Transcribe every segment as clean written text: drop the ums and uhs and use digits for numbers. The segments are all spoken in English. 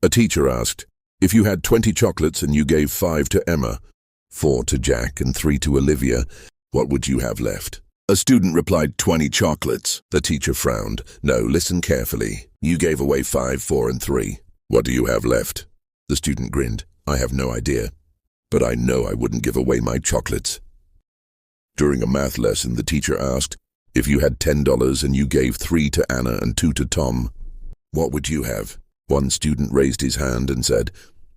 A teacher asked, if you had 20 chocolates and you gave 5 to Emma, 4 to Jack and 3 to Olivia, what would you have left? A student replied, 20 chocolates. The teacher frowned. No, listen carefully. You gave away 5, 4, and 3. What do you have left? The student grinned. I have no idea, but I know I wouldn't give away my chocolates. During a math lesson, the teacher asked, if you had $10 and you gave 3 to Anna and 2 to Tom, what would you have? One student raised his hand and said,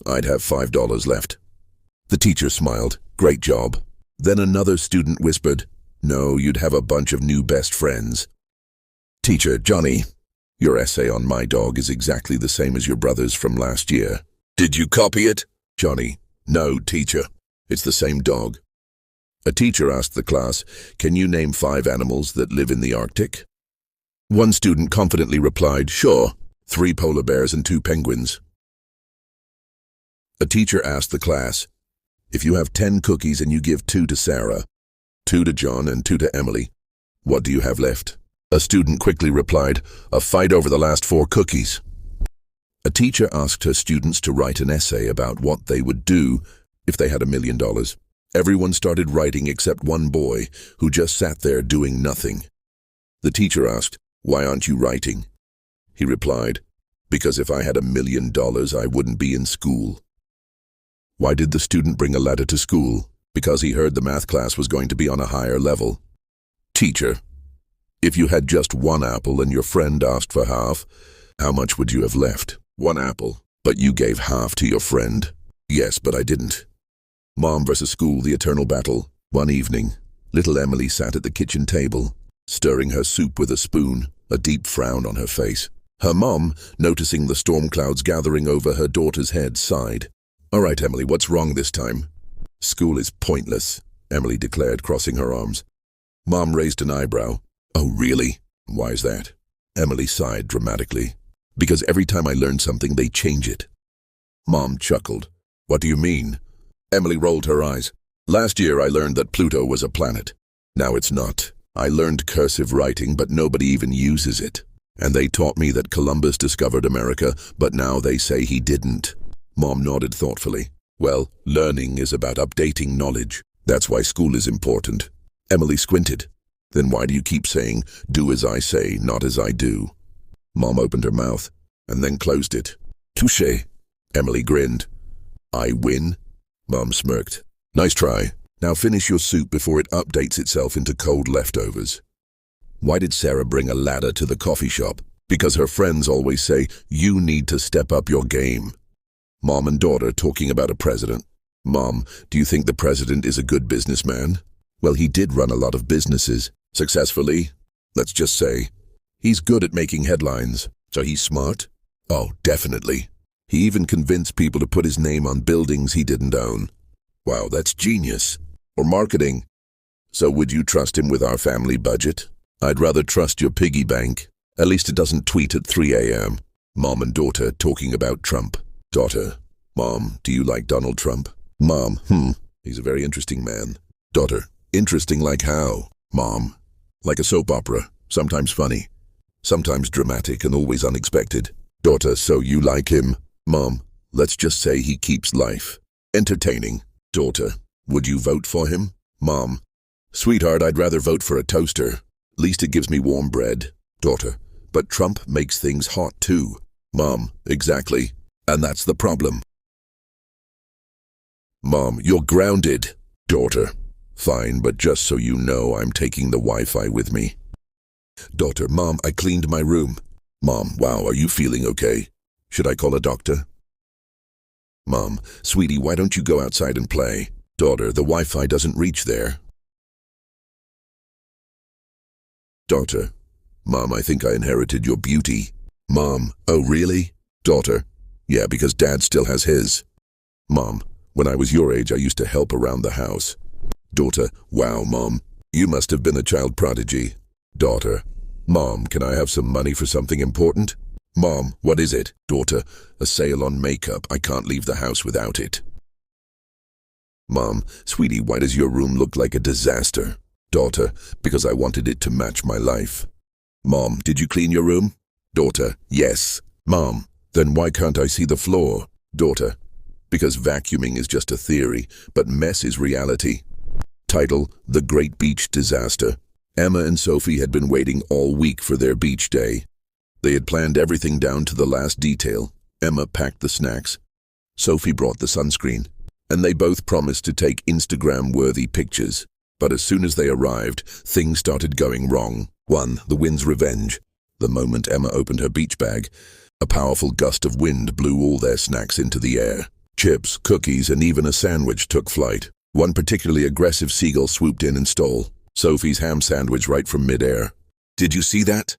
I'd have $5 left. The teacher smiled. Great job. Then another student whispered, no, you'd have a bunch of new best friends. Teacher, Johnny, your essay on my dog is exactly the same as your brother's from last year. Did you copy it? Johnny, no, teacher. It's the same dog. A teacher asked the class, can you name 5 animals that live in the Arctic? One student confidently replied, sure, 3 polar bears and 2 penguins. A teacher asked the class, if you have 10 cookies and you give 2 to Sarah, 2 to John and 2 to Emily, what do you have left? A student quickly replied, a fight over the last 4 cookies. A teacher asked her students to write an essay about what they would do if they had $1 million. Everyone started writing except one boy, who just sat there doing nothing. The teacher asked, why aren't you writing? He replied, because if I had $1 million, I wouldn't be in school. Why did the student bring a ladder to school? Because he heard the math class was going to be on a higher level. Teacher, if you had just 1 apple and your friend asked for half, how much would you have left? 1 apple, but you gave half to your friend. Yes, but I didn't. Mom versus school, the eternal battle. One evening, little Emily sat at the kitchen table, stirring her soup with a spoon, a deep frown on her face. Her mom, noticing the storm clouds gathering over her daughter's head, sighed. All right, Emily, what's wrong this time? School is pointless, Emily declared, crossing her arms. Mom raised an eyebrow. Oh, really? Why is that? Emily sighed dramatically. Because every time I learn something, they change it. Mom chuckled. What do you mean? Emily rolled her eyes. Last year I learned that Pluto was a planet. Now it's not. I learned cursive writing, but nobody even uses it. And they taught me that Columbus discovered America, but now they say he didn't. Mom nodded thoughtfully. Well, learning is about updating knowledge. That's why school is important. Emily squinted. Then why do you keep saying, do as I say, not as I do? Mom opened her mouth, and then closed it. Touché. Emily grinned. I win? Mom smirked. Nice try. Now finish your soup before it updates itself into cold leftovers. Why did Sarah bring a ladder to the coffee shop? Because her friends always say, you need to step up your game. Mom and daughter talking about a president. Mom, do you think the president is a good businessman? Well, he did run a lot of businesses. Successfully, let's just say. He's good at making headlines. So he's smart? Oh, definitely. He even convinced people to put his name on buildings he didn't own. Wow, that's genius. Or marketing. So would you trust him with our family budget? I'd rather trust your piggy bank. At least it doesn't tweet at 3 a.m. Mom and daughter talking about Trump. Daughter, Mom, do you like Donald Trump? Mom, he's a very interesting man. Daughter, interesting like how? Mom, like a soap opera, sometimes funny, sometimes dramatic and always unexpected. Daughter, so you like him? Mom, let's just say he keeps life entertaining. Daughter, would you vote for him? Mom, sweetheart, I'd rather vote for a toaster. At least it gives me warm bread. Daughter, but Trump makes things hot too. Mom, exactly. And that's the problem. Mom, you're grounded. Daughter, fine, but just so you know, I'm taking the Wi-Fi with me. Daughter, Mom, I cleaned my room. Mom, wow, are you feeling okay? Should I call a doctor? Mom, sweetie, why don't you go outside and play? Daughter, the Wi-Fi doesn't reach there. Daughter, Mom, I think I inherited your beauty. Mom, oh really? Daughter, yeah, because Dad still has his. Mom, when I was your age, I used to help around the house. Daughter, wow, Mom, you must have been a child prodigy. Daughter, Mom, can I have some money for something important? Mom, what is it? Daughter, a sale on makeup. I can't leave the house without it. Mom, sweetie, why does your room look like a disaster? Daughter, because I wanted it to match my life. Mom, did you clean your room? Daughter, yes. Mom, Then why can't I see the floor, daughter? Because vacuuming is just a theory, but mess is reality. Title: The Great Beach Disaster. Emma and Sophie had been waiting all week for their beach day. They had planned everything down to the last detail. Emma packed the snacks. Sophie brought the sunscreen. And they both promised to take Instagram-worthy pictures. But as soon as they arrived, things started going wrong. 1. The wind's revenge. The moment Emma opened her beach bag, a powerful gust of wind blew all their snacks into the air. Chips, cookies, and even a sandwich took flight. One particularly aggressive seagull swooped in and stole Sophie's ham sandwich right from midair. "Did you see that?"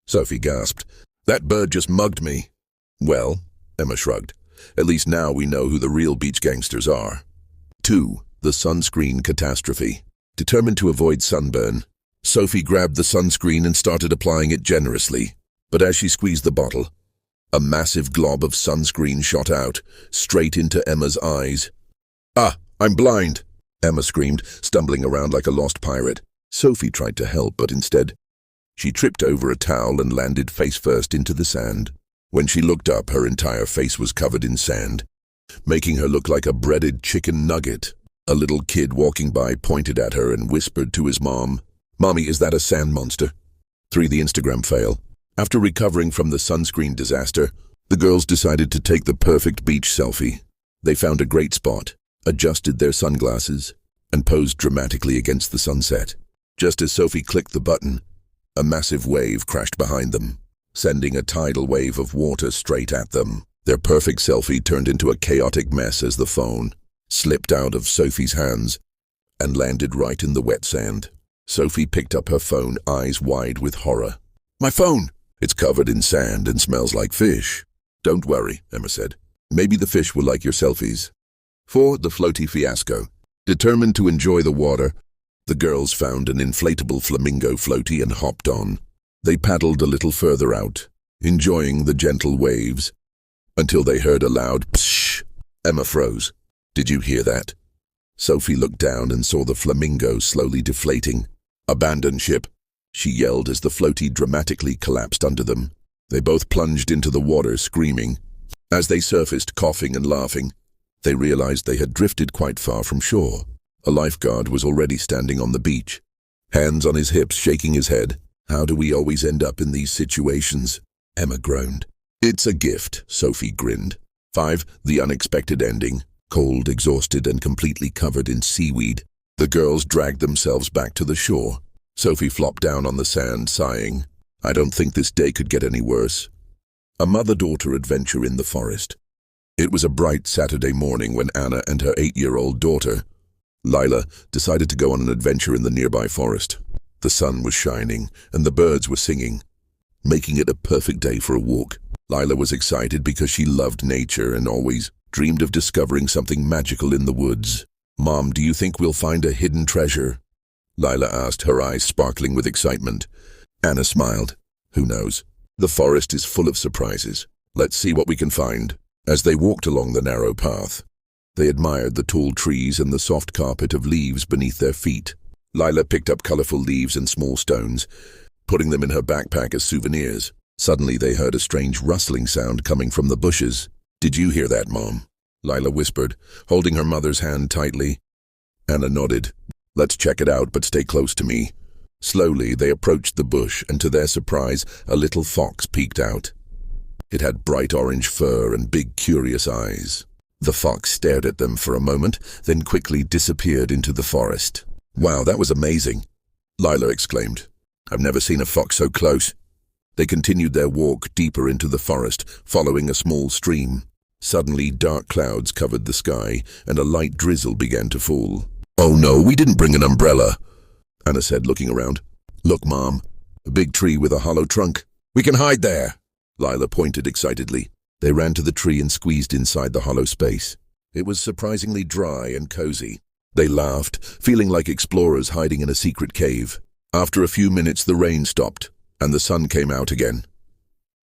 Sophie gasped. "That bird just mugged me." "Well," Emma shrugged, "at least now we know who the real beach gangsters are." 2. The sunscreen catastrophe. Determined to avoid sunburn, Sophie grabbed the sunscreen and started applying it generously. But as she squeezed the bottle, a massive glob of sunscreen shot out, straight into Emma's eyes. "Ah, I'm blind!" Emma screamed, stumbling around like a lost pirate. Sophie tried to help, but instead, she tripped over a towel and landed face first into the sand. When she looked up, her entire face was covered in sand, making her look like a breaded chicken nugget. A little kid walking by pointed at her and whispered to his mom, "Mommy, is that a sand monster?" 3. The Instagram fail. After recovering from the sunscreen disaster, the girls decided to take the perfect beach selfie. They found a great spot, adjusted their sunglasses, and posed dramatically against the sunset. Just as Sophie clicked the button, a massive wave crashed behind them, sending a tidal wave of water straight at them. Their perfect selfie turned into a chaotic mess as the phone slipped out of Sophie's hands and landed right in the wet sand. Sophie picked up her phone, eyes wide with horror. "My phone! It's covered in sand and smells like fish." "Don't worry," Emma said. "Maybe the fish will like your selfies." 4. The floaty fiasco. Determined to enjoy the water, the girls found an inflatable flamingo floaty and hopped on. They paddled a little further out, enjoying the gentle waves, until they heard a loud psh. Emma froze. "Did you hear that?" Sophie looked down and saw the flamingo slowly deflating. "Abandon ship," she yelled as the floaty dramatically collapsed under them. They both plunged into the water, screaming. As they surfaced, coughing and laughing, they realized they had drifted quite far from shore. A lifeguard was already standing on the beach, hands on his hips, shaking his head. "How do we always end up in these situations?" Emma groaned. "It's a gift," Sophie grinned. 5. The unexpected ending. Cold, exhausted, and completely covered in seaweed, the girls dragged themselves back to the shore. Sophie flopped down on the sand, sighing. "I don't think this day could get any worse." A mother-daughter adventure in the forest. It was a bright Saturday morning when Anna and her 8-year-old daughter, Lila, decided to go on an adventure in the nearby forest. The sun was shining, and the birds were singing, making it a perfect day for a walk. Lila was excited because she loved nature and always dreamed of discovering something magical in the woods. "Mom, do you think we'll find a hidden treasure?" Lila asked, her eyes sparkling with excitement. Anna smiled. "Who knows? The forest is full of surprises. Let's see what we can find." As they walked along the narrow path, they admired the tall trees and the soft carpet of leaves beneath their feet. Lila picked up colorful leaves and small stones, putting them in her backpack as souvenirs. Suddenly they heard a strange rustling sound coming from the bushes. "Did you hear that, Mom?" Lila whispered, holding her mother's hand tightly. Anna nodded. "Let's check it out, but stay close to me." Slowly they approached the bush, and to their surprise, a little fox peeked out. It had bright orange fur and big, curious eyes. The fox stared at them for a moment, then quickly disappeared into the forest. "Wow, that was amazing," Lila exclaimed. "I've never seen a fox so close." They continued their walk deeper into the forest, following a small stream. Suddenly, dark clouds covered the sky, and a light drizzle began to fall. "Oh no, we didn't bring an umbrella," Anna said, looking around. "Look, Mom, a big tree with a hollow trunk. We can hide there," Lila pointed excitedly. They ran to the tree and squeezed inside the hollow space. It was surprisingly dry and cozy. They laughed, feeling like explorers hiding in a secret cave. After a few minutes, the rain stopped, and the sun came out again.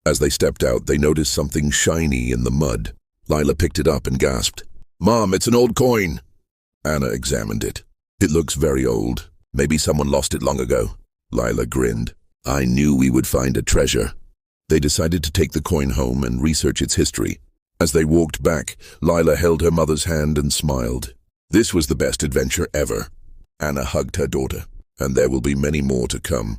As they stepped out, they noticed something shiny in the mud. Lila picked it up and gasped. "Mom, it's an old coin." Anna examined it. "It looks very old. Maybe someone lost it long ago." Lila grinned. "I knew we would find a treasure." They decided to take the coin home and research its history. As they walked back, Lila held her mother's hand and smiled. This was the best adventure ever. Anna hugged her daughter, and there will be many more to come.